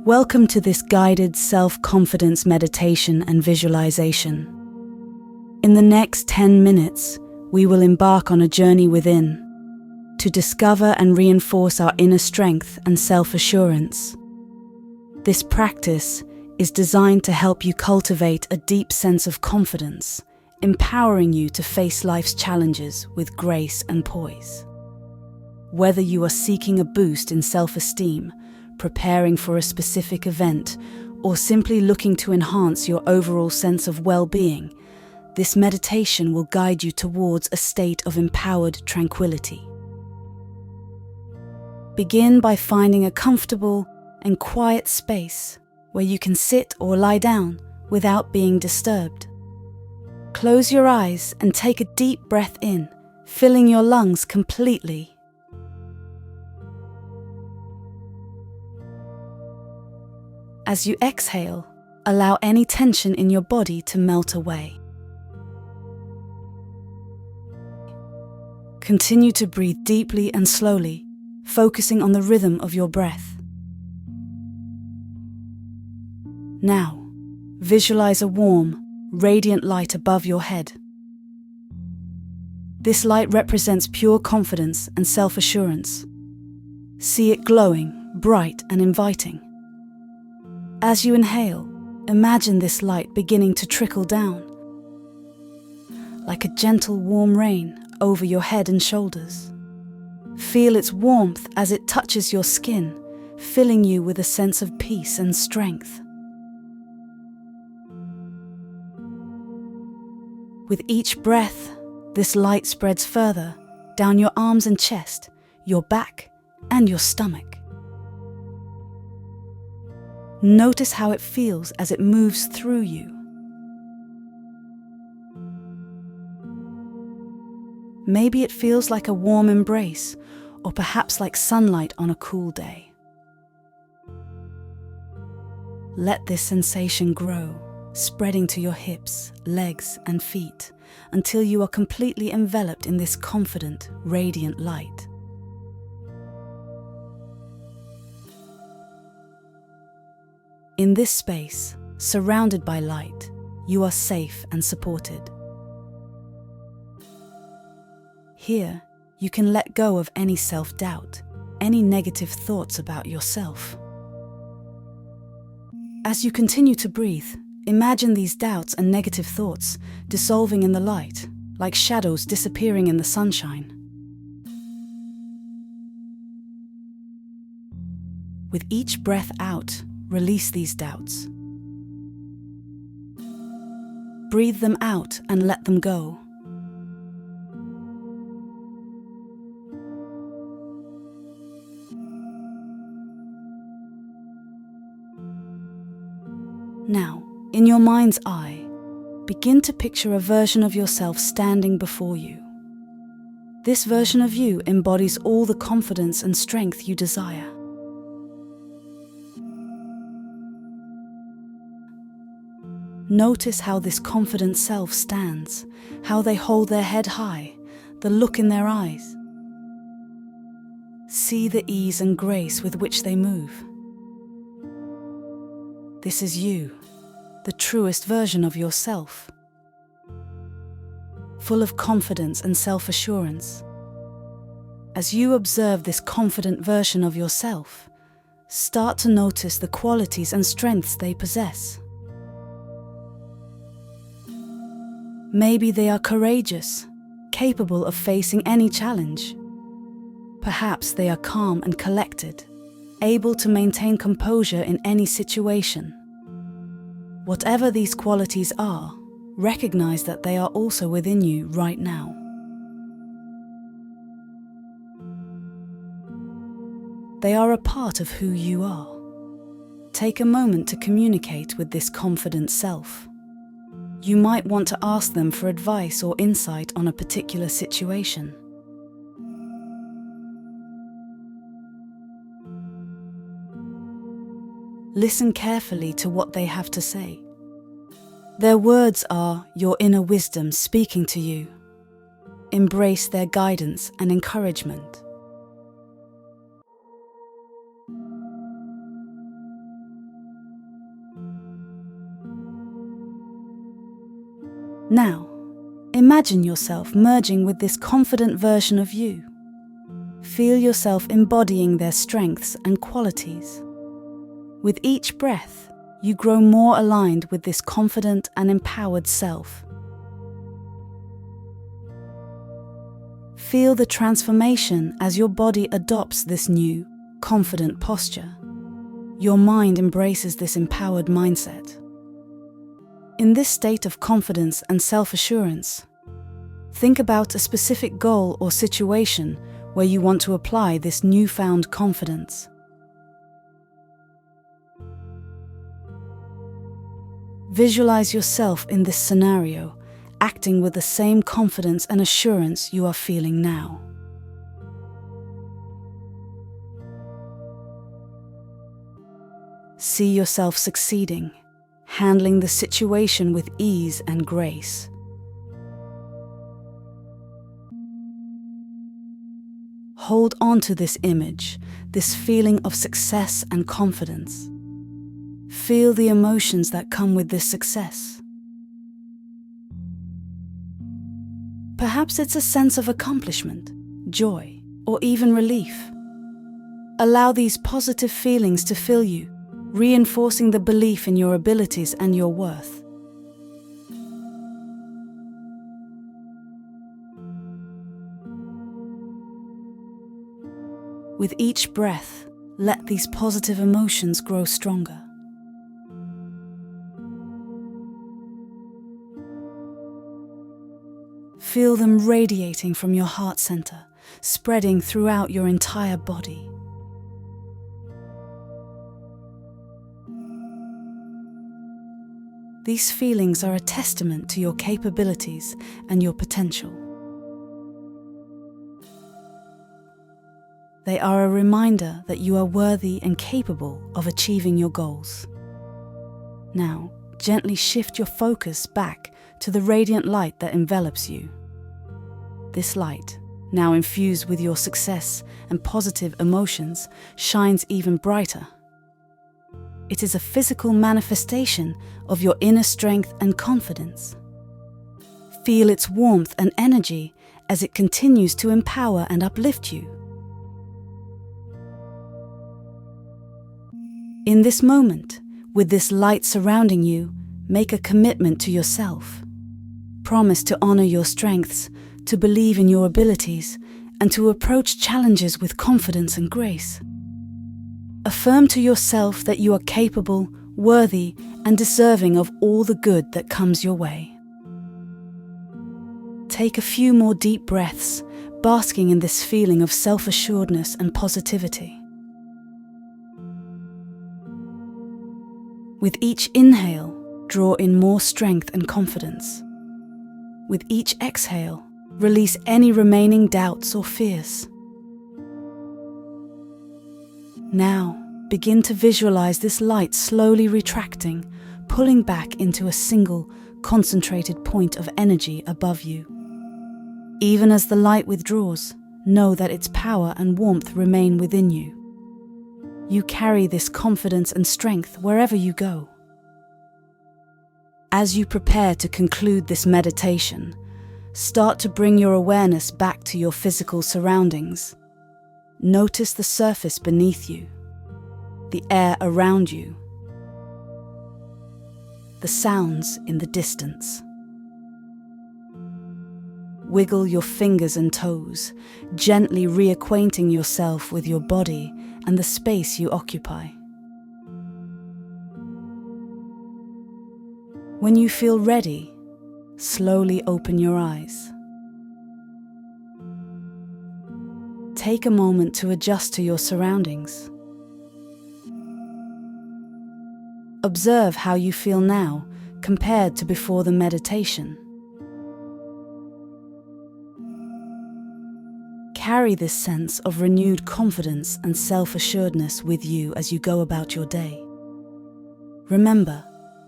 Welcome to this guided self-confidence meditation and visualization. In the next 10 minutes, we will embark on a journey within to discover and reinforce our inner strength and self-assurance. This practice is designed to help you cultivate a deep sense of confidence, empowering you to face life's challenges with grace and poise. Whether you are seeking a boost in self-esteem, preparing for a specific event, or simply looking to enhance your overall sense of well-being, this meditation will guide you towards a state of empowered tranquility. Begin by finding a comfortable and quiet space where you can sit or lie down without being disturbed. Close your eyes and take a deep breath in, filling your lungs completely. As you exhale, allow any tension in your body to melt away. Continue to breathe deeply and slowly, focusing on the rhythm of your breath. Now, visualize a warm, radiant light above your head. This light represents pure confidence and self-assurance. See it glowing, bright and inviting. As you inhale, imagine this light beginning to trickle down, like a gentle warm rain over your head and shoulders. Feel its warmth as it touches your skin, filling you with a sense of peace and strength. With each breath, this light spreads further down your arms and chest, your back, and your stomach. Notice how it feels as it moves through you. Maybe it feels like a warm embrace, or perhaps like sunlight on a cool day. Let this sensation grow, spreading to your hips, legs, and feet, until you are completely enveloped in this confident, radiant light. In this space, surrounded by light, you are safe and supported. Here, you can let go of any self-doubt, any negative thoughts about yourself. As you continue to breathe, imagine these doubts and negative thoughts dissolving in the light, like shadows disappearing in the sunshine. With each breath out, release these doubts. Breathe them out and let them go. Now, in your mind's eye, begin to picture a version of yourself standing before you. This version of you embodies all the confidence and strength you desire. Notice how this confident self stands, how they hold their head high, the look in their eyes. See the ease and grace with which they move. This is you, the truest version of yourself, full of confidence and self-assurance. As you observe this confident version of yourself, start to notice the qualities and strengths they possess. Maybe they are courageous, capable of facing any challenge. Perhaps they are calm and collected, able to maintain composure in any situation. Whatever these qualities are, recognize that they are also within you right now. They are a part of who you are. Take a moment to communicate with this confident self. You might want to ask them for advice or insight on a particular situation. Listen carefully to what they have to say. Their words are your inner wisdom speaking to you. Embrace their guidance and encouragement. Now, imagine yourself merging with this confident version of you. Feel yourself embodying their strengths and qualities. With each breath, you grow more aligned with this confident and empowered self. Feel the transformation as your body adopts this new, confident posture. Your mind embraces this empowered mindset. In this state of confidence and self-assurance, think about a specific goal or situation where you want to apply this newfound confidence. Visualize yourself in this scenario, acting with the same confidence and assurance you are feeling now. See yourself succeeding, handling the situation with ease and grace. Hold on to this image, this feeling of success and confidence. Feel the emotions that come with this success. Perhaps it's a sense of accomplishment, joy, or even relief. Allow these positive feelings to fill you, reinforcing the belief in your abilities and your worth. With each breath, let these positive emotions grow stronger. Feel them radiating from your heart center, spreading throughout your entire body. These feelings are a testament to your capabilities and your potential. They are a reminder that you are worthy and capable of achieving your goals. Now, gently shift your focus back to the radiant light that envelops you. This light, now infused with your success and positive emotions, shines even brighter. It is a physical manifestation of your inner strength and confidence. Feel its warmth and energy as it continues to empower and uplift you. In this moment, with this light surrounding you, make a commitment to yourself. Promise to honor your strengths, to believe in your abilities, and to approach challenges with confidence and grace. Affirm to yourself that you are capable, worthy, and deserving of all the good that comes your way. Take a few more deep breaths, basking in this feeling of self-assuredness and positivity. With each inhale, draw in more strength and confidence. With each exhale, release any remaining doubts or fears. Now, begin to visualize this light slowly retracting, pulling back into a single, concentrated point of energy above you. Even as the light withdraws, know that its power and warmth remain within you. You carry this confidence and strength wherever you go. As you prepare to conclude this meditation, start to bring your awareness back to your physical surroundings. Notice the surface beneath you, the air around you, the sounds in the distance. Wiggle your fingers and toes, gently reacquainting yourself with your body and the space you occupy. When you feel ready, slowly open your eyes. Take a moment to adjust to your surroundings. Observe how you feel now compared to before the meditation. Carry this sense of renewed confidence and self-assuredness with you as you go about your day. Remember,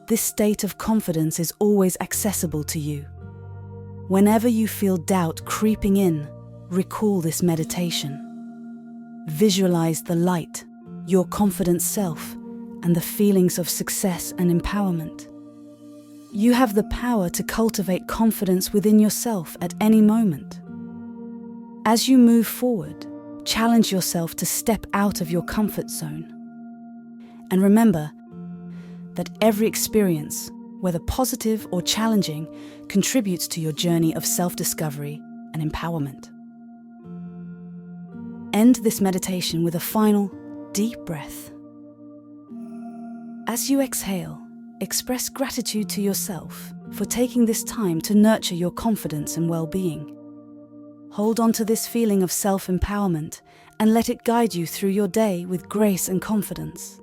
this state of confidence is always accessible to you. Whenever you feel doubt creeping in, recall this meditation. Visualize the light, your confident self, and the feelings of success and empowerment. You have the power to cultivate confidence within yourself at any moment. As you move forward, challenge yourself to step out of your comfort zone. And remember that every experience, whether positive or challenging, contributes to your journey of self-discovery and empowerment. End this meditation with a final deep breath. As you exhale, express gratitude to yourself for taking this time to nurture your confidence and well-being. Hold on to this feeling of self-empowerment and let it guide you through your day with grace and confidence.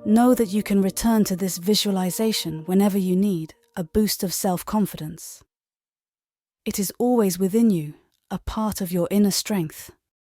Know that you can return to this visualization whenever you need a boost of self-confidence. It is always within you, a part of your inner strength.